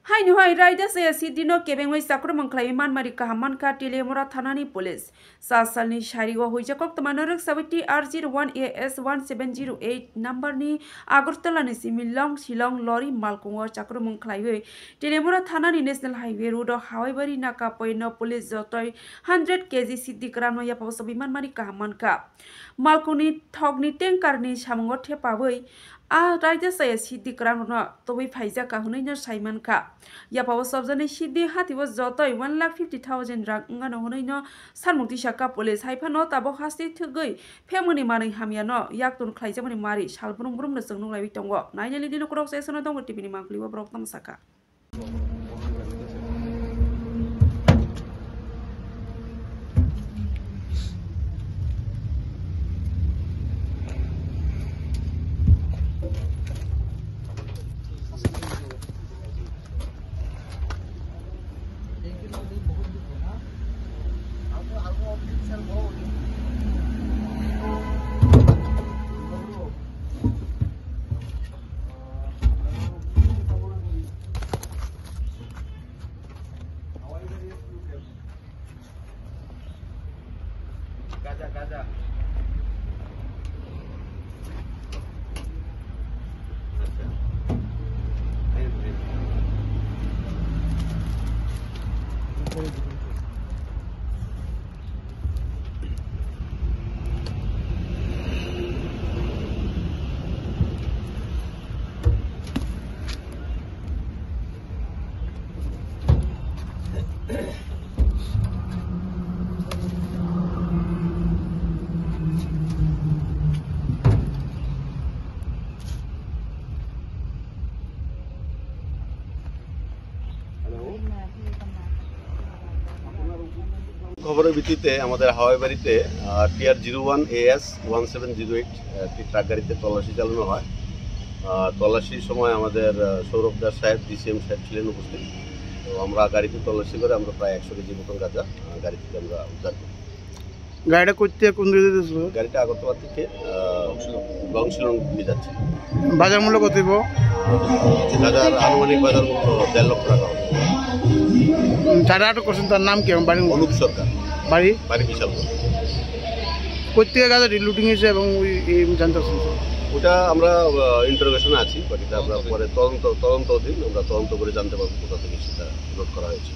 Hai nuhai raida saya sidino kebengwai sakru mangklai manmari kahaman ka tilemura thanani police sasalni sharigo huijakok tamanorek sabiti R01AS 1708 number ni Agartala ni similong Shillong lorry malkungo sakru mangklai tilemura thanani national highway road hawai naka poino police jotoi 100 kg siddi gramo ya pawasabi manmari kahaman ka malkuni thogni tanker ni samongo thepabai raida saya siddi gramo no tobai phaija ka hunai Simon ka ya pawo sabjani siddi hatibo jotoi 1,50,000 rang ngano hunai no sanmukti saka police haifano tabo hasti thugui femoni mani hamya no yaktun khlaijamani mari salbrum brum no jongnung lai tongo nainali dino korok sesono dong tv ni mangkliwa brok tam saka Gaza. খবরের ভিত্তিতে আমাদের হাওয়াইবাড়িতে TR01AS 1708 একটি truck গাড়িতে তল্লাশি চালানো হয়। তল্লাশির সময় আমাদের সৌরভ দাস সাহেব DCM সাহেব ছিলেন উপস্থিত। তো আমরা গাড়িতে তল্লাশি করে আমরা প্রায় 100 কেজি মতন গাঁজা গাড়ি থেকে আমরা উদ্ধার করি। গাড়িটা করতে কোন দিকে যাচ্ছে? গাড়িটা আগরতলা থেকে শিলং দিকে যাচ্ছে। বাজার মূল্য কত দিব? গাঁজার আনুমানিক বাজার মূল্য 1.5 লক্ষ টাকা হবে। যারা আটক করছেন তার নাম কি? বাড়ি অনুপ সরকার। বাড়ি বিশালপুর। কোথেকে গাঁজা লুটিং হয়েছে এবং জানতে পারছেন? ওটা আমরা ইন্টারোগেশনে আছি, বাকিটা আমরা পরে তদন্ত অধীন আমরা তদন্ত করে জানতে পারবো কোথা থেকে সেটা লোড করা হয়েছে।